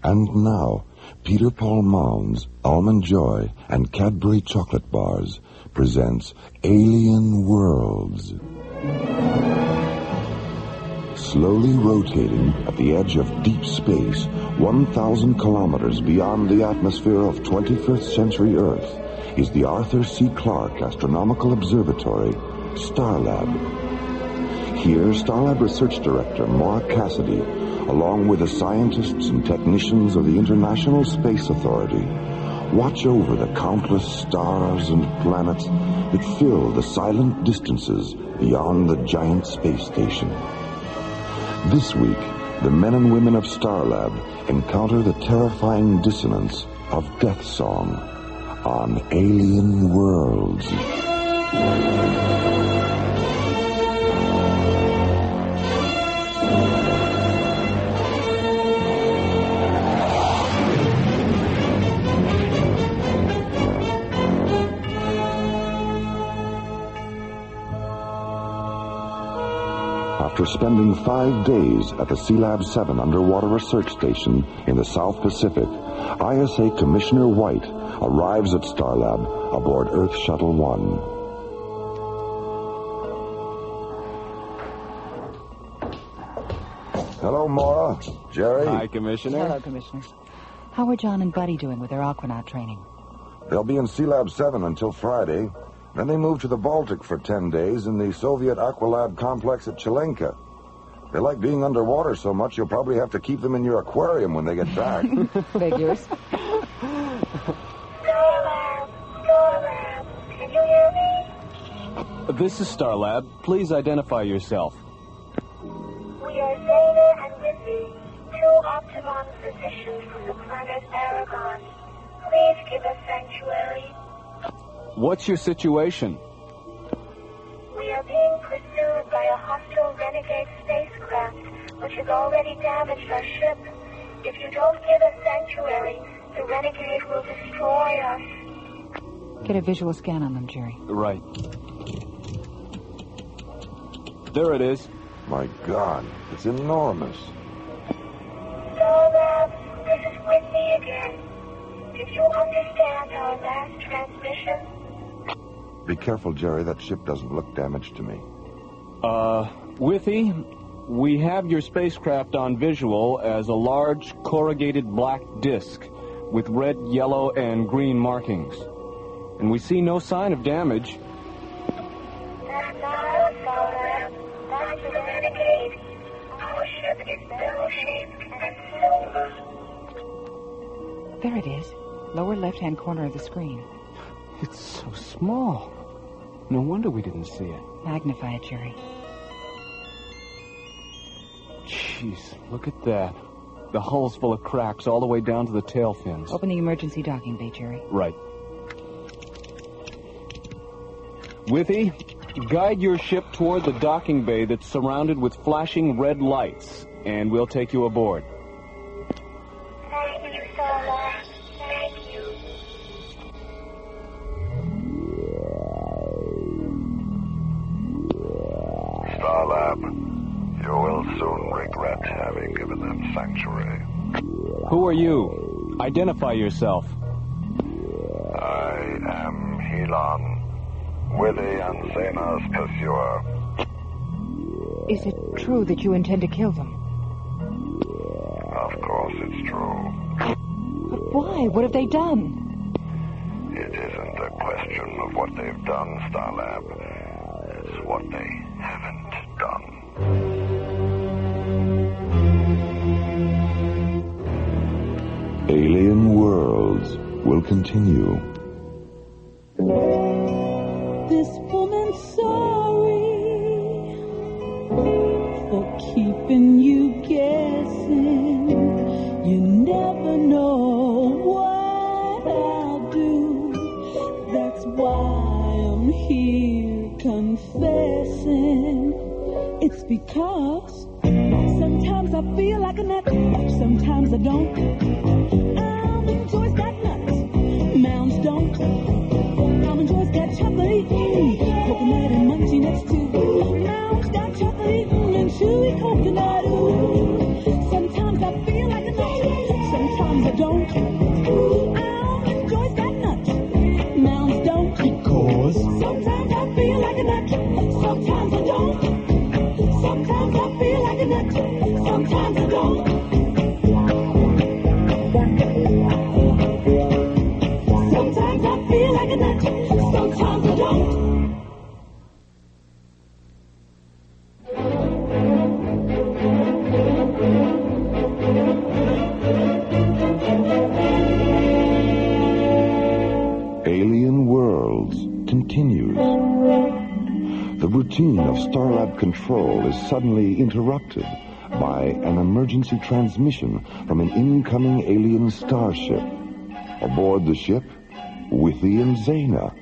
And now, Peter Paul Mound's Almond Joy and Cadbury Chocolate Bars presents Alien Worlds. Slowly rotating at the edge of deep space, 1,000 kilometers beyond the atmosphere of 21st century Earth, is the Arthur C. Clarke Astronomical Observatory, Starlab. Here, Starlab Research Director Maura Cassidy, along with the scientists and technicians of the International Space Authority, watch over the countless stars and planets that fill the silent distances beyond the giant space station. This week, the men and women of Starlab encounter the terrifying dissonance of Death Song on Alien Worlds. After spending 5 days at the Sealab 7 underwater research station in the South Pacific, ISA Commissioner White arrives at Starlab aboard Earth Shuttle 1. Hello, Maura. Jerry. Hi, Commissioner. Hello, Commissioner. How are John and Buddy doing with their aquanaut training? They'll be in Sealab 7 until Friday. Then they move to the Baltic for 10 days in the Soviet Aqualab complex at Chilenka. They like being underwater so much you'll probably have to keep them in your aquarium when they get back. Figures. Starlab, can you hear me? This is Starlab. Please identify yourself. We are Zeta and Lizzie, two Optimon physicians from the planet Aragon. Please give us sanctuary. What's your situation? We are being pursued by a hostile renegade spacecraft, which has already damaged our ship. If you don't give us sanctuary, the renegade will destroy us. Get a visual scan on them, Jerry. Right. There it is. My God, it's enormous. Starlab, this is Whitney again. Did you understand our last transmission? Be careful, Jerry. That ship doesn't look damaged to me. Withy, we have your spacecraft on visual as a large corrugated black disc with red, yellow, and green markings. And we see no sign of damage. That's not Starlab. That's the renegade. Our ship is bell-shaped and silver. There it is. Lower left-hand corner of the screen. It's so small. No wonder we didn't see it. Magnify it, Jerry. Jeez, look at that. The hull's full of cracks all the way down to the tail fins. Open the emergency docking bay, Jerry. Right. Withy, guide your ship toward the docking bay that's surrounded with flashing red lights, and we'll take you aboard. Thank you, Starlab. Thank you. Starlab, you will soon regret having given them sanctuary. Who are you? Identify yourself. I am Helon, Willie and Zena's pursuer. Is it true that you intend to kill them? Of course it's true. But why? What have they done? It isn't a question of what they've done, Starlab. It's what they haven't done. Alien Worlds will continue. This woman's sorry for keeping you guessing. You never know what I'll do. That's why I'm here confessing. It's because sometimes I feel like a nut, sometimes I don't. Almond Joy's got nuts, Mounds don't. Almond Joy's got chocolate, coconut and munchy nuts too. Mounds got chocolate and chewy coconut. Ooh. Sometimes I feel like a nut, sometimes sometimes I don't. Sometimes I feel like a nut, sometimes I don't. Alien Worlds continues. The routine of Starlab control is suddenly interrupted by an emergency transmission from an incoming alien starship. Aboard the ship, Withy and Zena,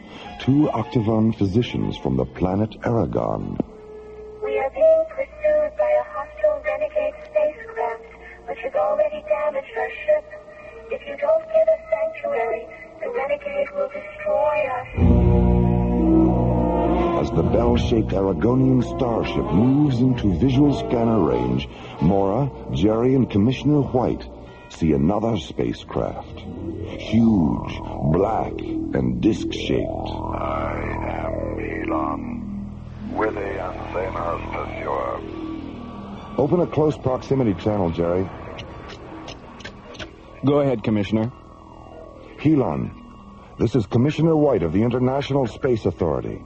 two Octagon physicians from the planet Aragon. We are being pursued by a hostile renegade spacecraft, which has already damaged our ship. If you don't give us sanctuary, the renegade will destroy us. As the bell-shaped Aragonian starship moves into visual scanner range, Mora, Jerry, and Commissioner White see another spacecraft. Huge, black, and disc-shaped. I am Elon, Withy and Zena's pursuer. Open a close proximity channel, Jerry. Go ahead, Commissioner. Helon, this is Commissioner White of the International Space Authority.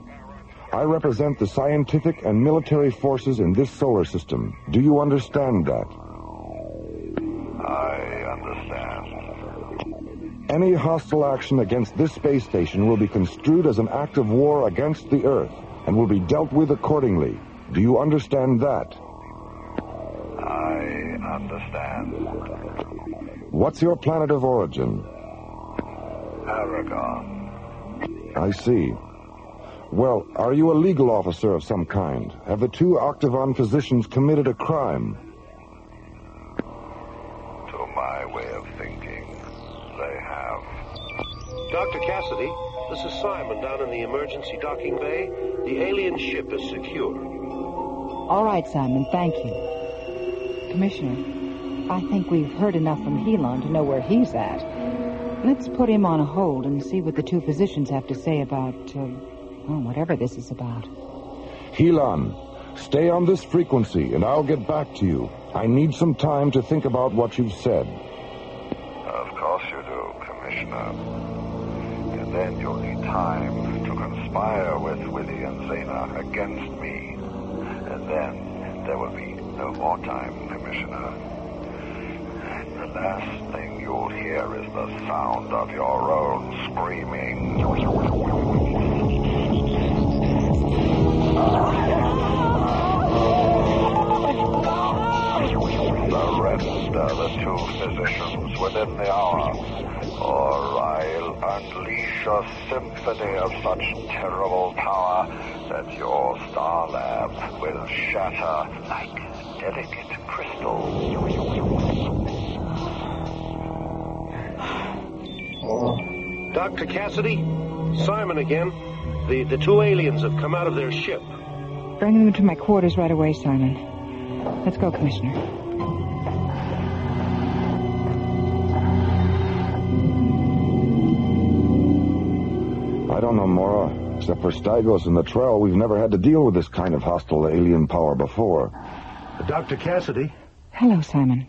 I represent the scientific and military forces in this solar system. Do you understand that? I understand. Any hostile action against this space station will be construed as an act of war against the Earth and will be dealt with accordingly. Do you understand that? I understand. What's your planet of origin? Aragon. I see. Well, are you a legal officer of some kind? Have the two Octagon physicians committed a crime? To my way of thinking, they have. Dr. Cassidy, this is Simon down in the emergency docking bay. The alien ship is secure. All right, Simon, thank you. Commissioner, I think we've heard enough from Helon to know where he's at. Let's put him on hold and see what the two physicians have to say about, whatever this is about. Helon, stay on this frequency and I'll get back to you. I need some time to think about what you've said. Of course you do, Commissioner. And then you'll need time to conspire with Withy and Zena against me. And then there will be no more time, Commissioner. The last thing you'll hear is the sound of your own screaming. Surrender the two physicians within the hour, or I'll unleash a symphony of such terrible power that your Starlab will shatter like delicate crystal. Dr. Cassidy, Simon again. The two aliens have come out of their ship. Bring them to my quarters right away, Simon. Let's go, Commissioner. I don't know, Mora. Except for Stygos and the Trell, we've never had to deal with this kind of hostile alien power before. Dr. Cassidy? Hello, Simon.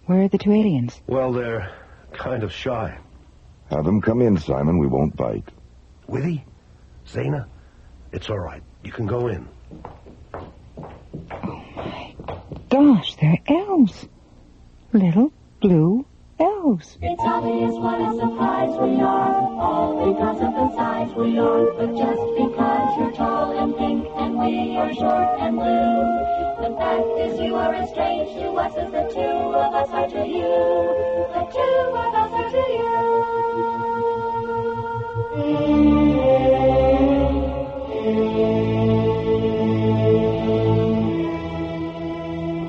Where are the two aliens? Well, they're kind of shy. Have them come in, Simon. We won't bite. Withy? Zena? It's all right. You can go in. Oh, my gosh, they're elves. Little blue elves. It's obvious what a surprise we are, all because of the size we are. But just because you're tall and pink and we are short and blue, the fact is you are as strange to us as the two of us are to you. The two of us are to you.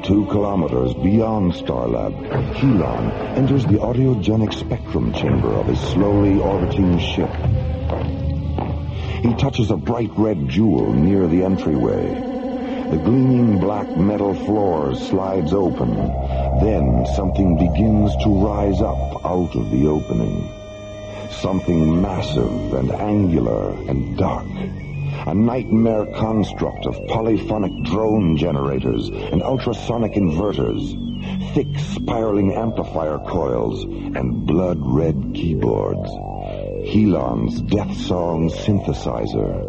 2 kilometers beyond Starlab, Helon enters the audiogenic spectrum chamber of his slowly orbiting ship. He touches a bright red jewel near the entryway. The gleaming black metal floor slides open. Then something begins to rise up out of the opening. Something massive and angular and dark. a nightmare construct of polyphonic drone generators and ultrasonic inverters, thick spiraling amplifier coils, and blood-red keyboards. Helon's death song synthesizer,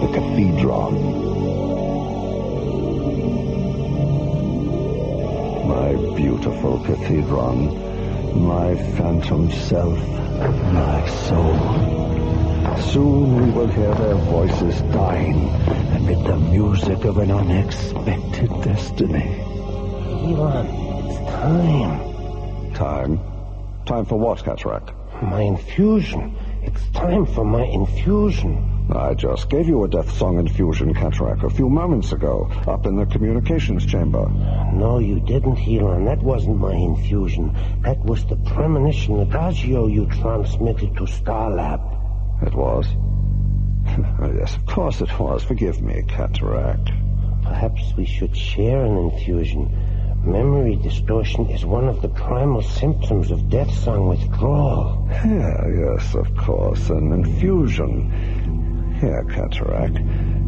the Cathedron. My beautiful Cathedron, my phantom self, my soul. Soon we will hear their voices dying amid the music of an unexpected destiny. Elon, it's time. Time? Time for what, Cataract? My infusion. It's time for my infusion. I just gave you a death song infusion, Cataract, a few moments ago, up in the communications chamber. No, you didn't, Elon. That wasn't my infusion. That was the premonition adagio you transmitted to Starlab. It was? Yes, of course it was. Forgive me, Cataract. Perhaps we should share an infusion. Memory distortion is one of the primal symptoms of death song withdrawal. Yeah, yes, of course, an infusion. Here, Cataract,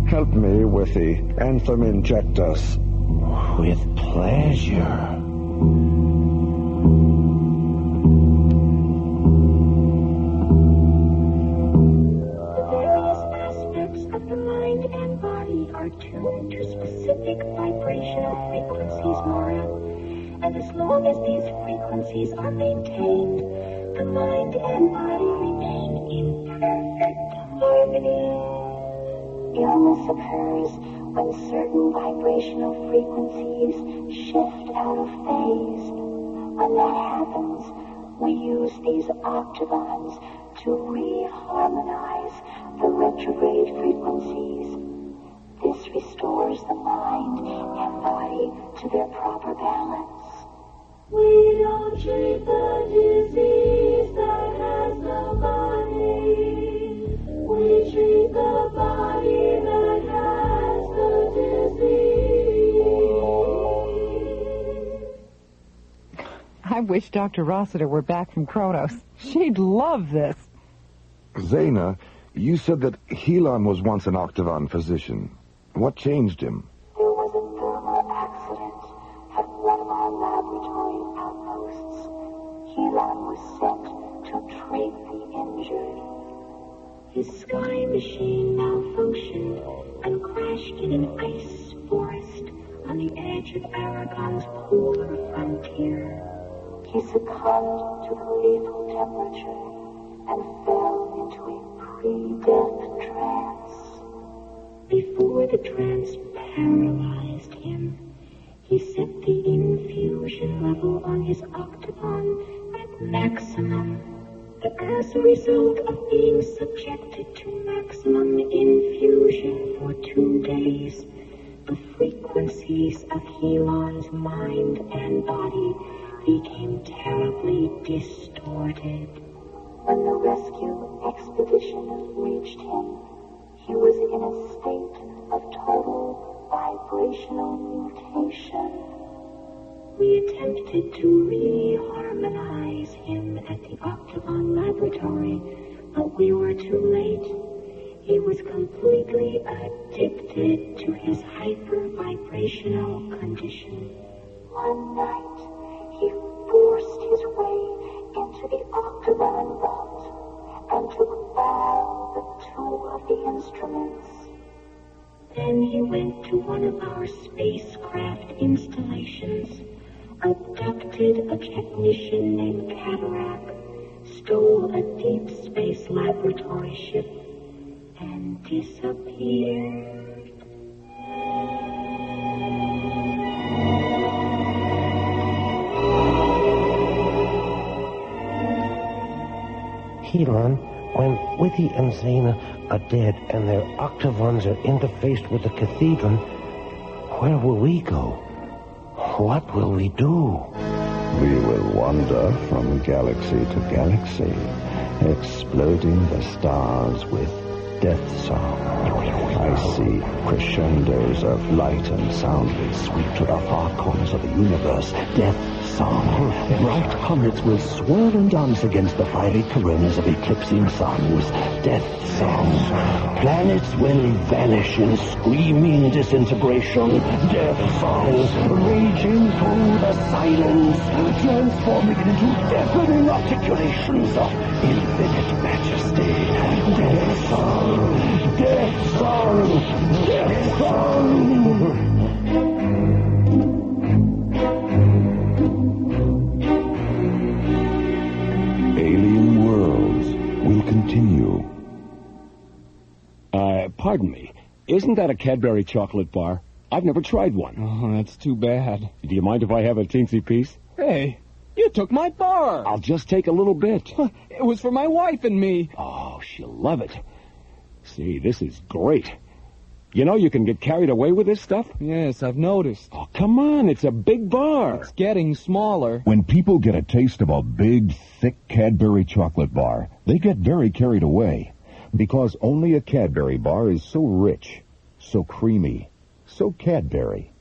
help me with the anthem injectus. With pleasure. Are tuned to specific vibrational frequencies, Mara. And as long as these frequencies are maintained, the mind and body remain in perfect harmony. Illness occurs when certain vibrational frequencies shift out of phase. When that happens, we use these octavons to reharmonize the retrograde frequencies. This restores the mind and body to their proper balance. We don't treat the disease that has no body. We treat the body that has the disease. I wish Dr. Rossiter were back from Kronos. She'd love this. Zaina, you said that Helon was once an Octagon physician. What changed him? There was a thermal accident at one of our laboratory outposts. Helon was sent to treat the injured. His sky machine malfunctioned and crashed in an ice forest on the edge of Aragon's polar frontier. He succumbed to the lethal temperature and fell into a pre-death trance. Before the trance paralyzed him, he set the infusion level on his octagon at maximum. As a result of being subjected to maximum infusion for 2 days, the frequencies of Helon's mind and body became terribly distorted. When the rescue expedition reached him, he was in a state of total vibrational mutation. We attempted to reharmonize him at the Octagon Laboratory, but we were too late. He was completely addicted to his hyper-vibrational condition. One night, he forced his way into the Octagon vault and took all but 2 of the instruments. Then he went to one of our spacecraft installations, abducted a technician named Cataract, stole a deep space laboratory ship, and disappeared. Helon, when Withy and Zaina are dead and their octavons are interfaced with the Cathedron, where will we go? What will we do? We will wander from galaxy to galaxy, exploding the stars with death song. I see crescendos of light and sound that sweep to the far corners of the universe. Death song. Bright comets will swirl and dance against the fiery coronas of eclipsing suns. Death song. Planets will vanish in screaming disintegration. Death song. Raging through the silence, transforming it into deafening articulations of infinite majesty. Death song. Death song. Death song. Alien Worlds will continue. Pardon me. Isn't that a Cadbury chocolate bar? I've never tried one. Oh, that's too bad. Do you mind if I have a teensy piece? Hey, you took my bar. I'll just take a little bit. It was for my wife and me. Oh, she'll love it. See, this is great. You know you can get carried away with this stuff? Yes, I've noticed. Oh, come on. It's a big bar. It's getting smaller. When people get a taste of a big, thick Cadbury chocolate bar, they get very carried away. Because only a Cadbury bar is so rich, so creamy, so Cadbury.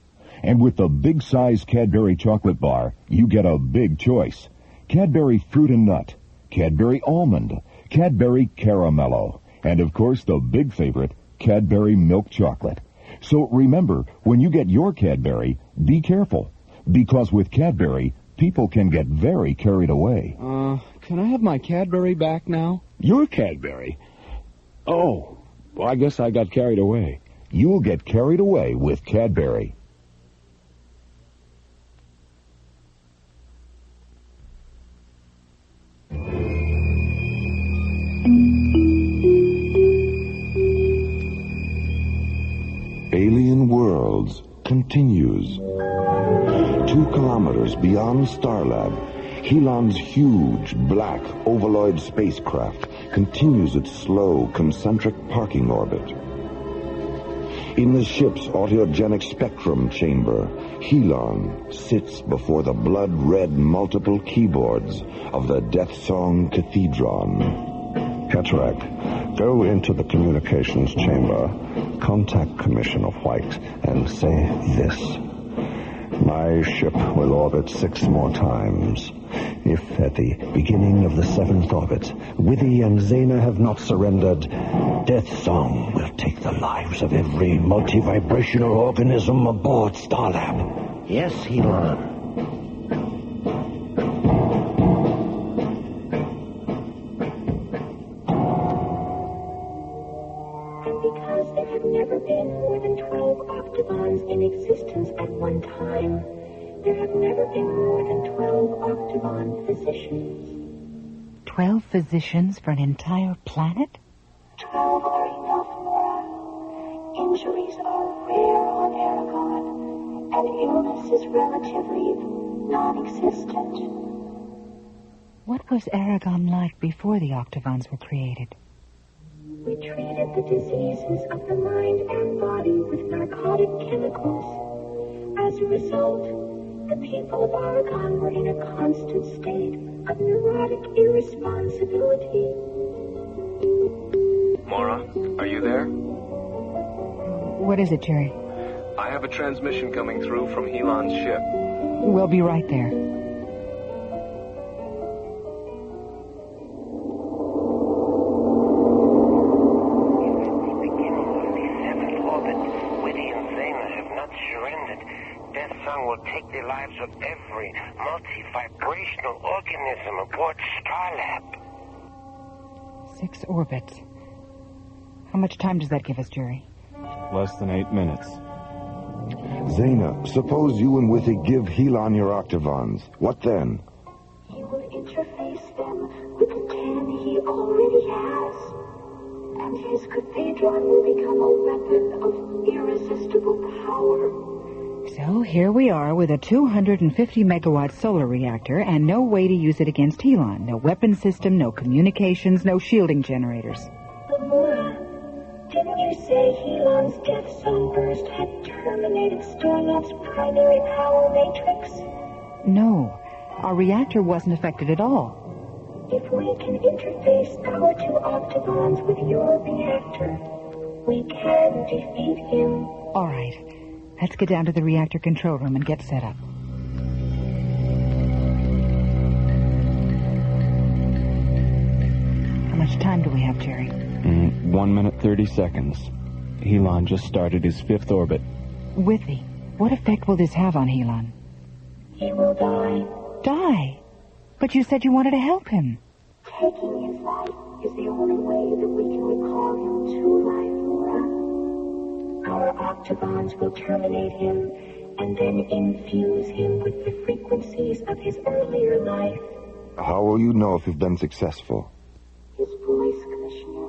And with the big-size Cadbury chocolate bar, you get a big choice. Cadbury Fruit and Nut, Cadbury Almond, Cadbury Caramello, and of course the big favorite, Cadbury Milk Chocolate. So remember, when you get your Cadbury, be careful. Because with Cadbury, people can get very carried away. Can I have my Cadbury back now? Your Cadbury? Oh, well, I guess I got carried away. You'll get carried away with Cadbury. Alien Worlds continues. 2 kilometers beyond Starlab, Helon's huge, black, ovaloid spacecraft continues its slow, concentric parking orbit. In the ship's autogenic spectrum chamber, Helon sits before the blood-red multiple keyboards of the Death Song Cathedron. Cataract, go into the communications chamber, contact Commissioner White, and say this. My ship will orbit 6 more times. If at the beginning of the 7th orbit, Withy and Zena have not surrendered, Death Song will take the lives of every multi-vibrational organism aboard Starlab. Yes, Helon. And because there have never been more than 12 octagons in existence at one time, there have never been more than 12 octagon physicians. 12 physicians for an entire planet? 12 are enough, Mora. Injuries are rare on Aragon, and illness is relatively non-existent. What was Aragon like before the octagons were created? We treated the diseases of the mind and body with narcotic chemicals. As a result, the people of Aragon were in a constant state of neurotic irresponsibility. Mora, are you there? What is it, Jerry? I have a transmission coming through from Helon's ship. We'll be right there. Will take the lives of every multi-vibrational organism aboard Starlab. 6 orbits. How much time does that give us, Jerry? Less than 8 minutes. Zena, suppose you and Withy give Helon your octagons. What then? He will interface them with the 10 he already has. And his cathedron will become a weapon of irresistible power. So here we are with a 250-megawatt solar reactor and no way to use it against Helon. No weapon system, no communications, no shielding generators. But Mora, didn't you say Helon's death sunburst had terminated Starlab's primary power matrix? No, our reactor wasn't affected at all. If we can interface our 2 octagons with your reactor, we can defeat him. All right. Let's get down to the reactor control room and get set up. time do we have, Jerry? 1 minute, 30 seconds. Helon just started his 5th orbit. Withy, what effect will this have on Helon? He will die. Die? But you said you wanted to help him. Taking his life is the only way that we can recall him to life, Laura. Our octagons will terminate him and then infuse him with the frequencies of his earlier life. How will you know if you've been successful? His voice, Commissioner.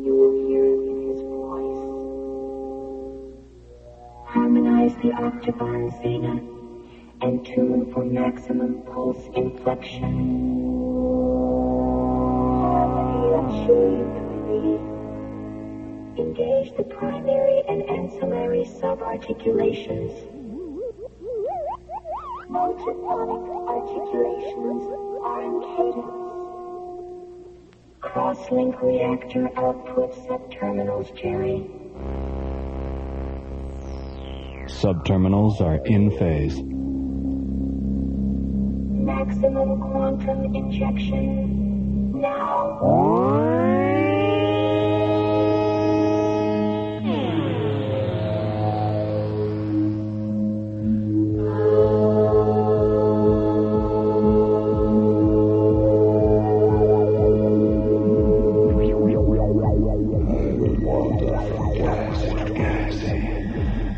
You will hear it in his voice. Harmonize the octagons, Zena, and tune for maximum pulse inflection. Harmony achieved, Lee. Engage the primary and ancillary subarticulations. Multiphonic articulations are in cadence. Cross-link reactor output subterminals, Jerry. Subterminals are in phase. Maximum quantum injection now.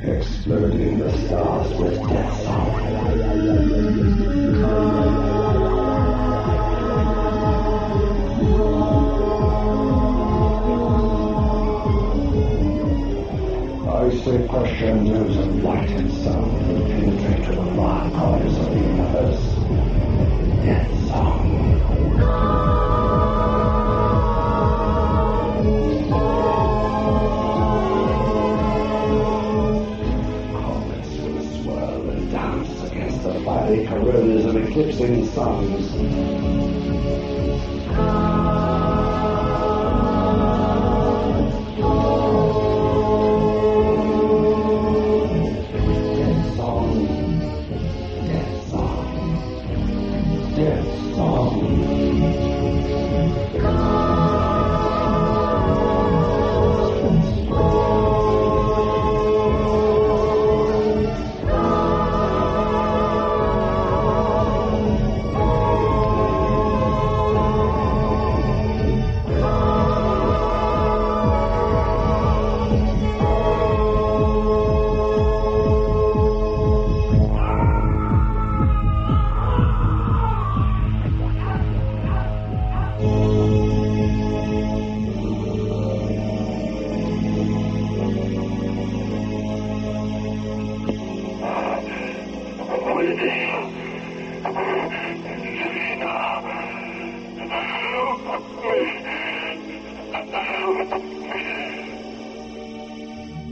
Exploding the stars with death song. I say crescendos of light and sound will penetrate to the far corners of the universe. Death song. The fiery coronas of eclipsing suns. Death song. Death song. Death song.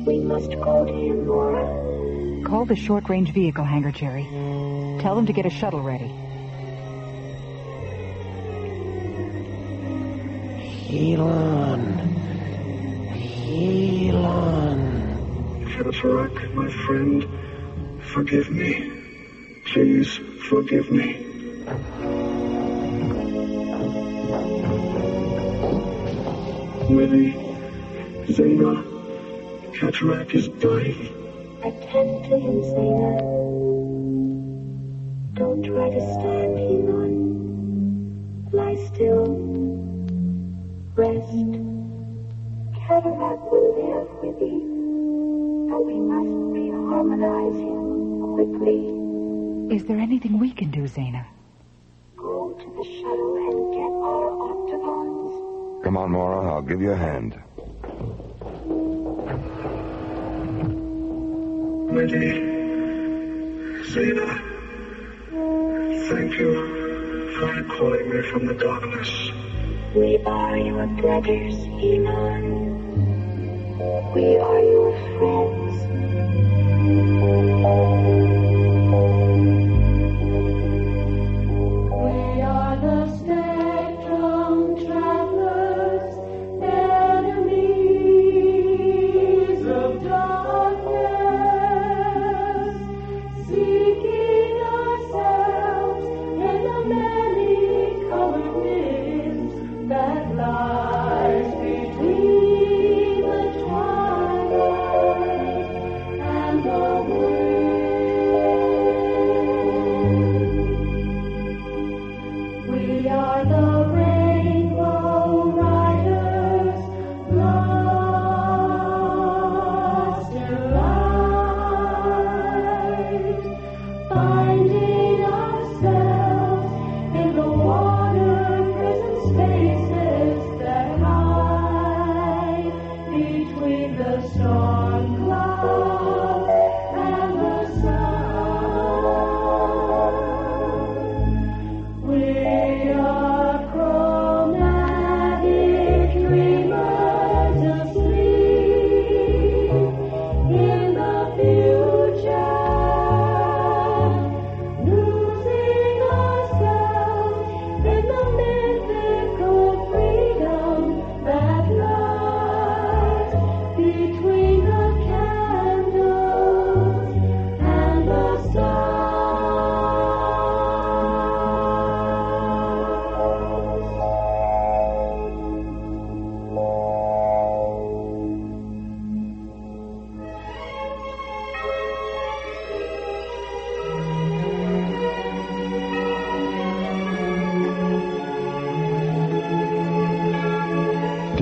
We must go to him, Laura. Call the short-range vehicle hangar, Jerry. Tell them to get a shuttle ready. Elon. Cataract, my friend, forgive me. Please forgive me. Willie, Zena, Cataract is dying. Attend to him, Zena. Don't try to stand, Elon. Lie still. Rest. Cataract will live with you. But we must reharmonize him quickly. Is there anything we can do, Zena? Go to the shuttle and get our octagons. Come on, Mora. I'll give you a hand. Lady, Zena, thank you for calling me from the darkness. We are your brothers, Elon. We are your friends. We are the spectrum travelers, enemies of darkness, seeking ourselves in the many colored winds that lie.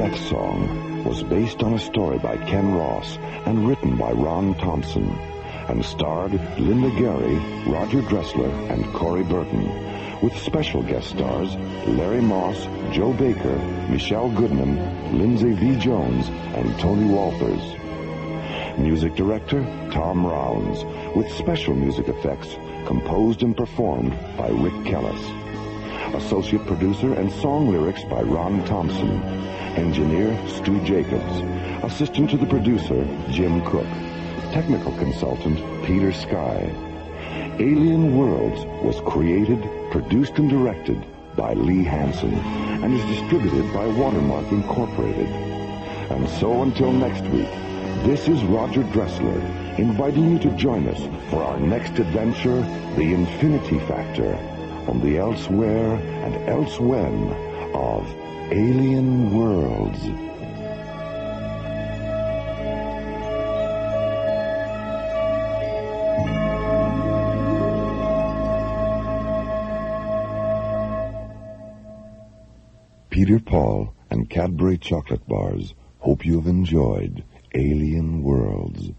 Death Song was based on a story by Ken Ross and written by Ron Thompson, and starred Linda Gary, Roger Dressler, and Corey Burton, with special guest stars Larry Moss, Joe Baker, Michelle Goodman, Lindsay V. Jones, and Tony Walters. Music director Tom Rounds, with special music effects composed and performed by Rick Kellis. Associate producer and song lyrics by Ron Thompson. Engineer Stu Jacobs. Assistant to the producer Jim Cook. Technical consultant Peter Sky. Alien Worlds was created, produced, and directed by Lee Hansen and is distributed by Watermark Incorporated. And so until next week, this is Roger Dressler inviting you to join us for our next adventure, The Infinity Factor, on the elsewhere and elsewhen of Alien Worlds. Peter Paul and Cadbury chocolate bars hope you have enjoyed Alien Worlds.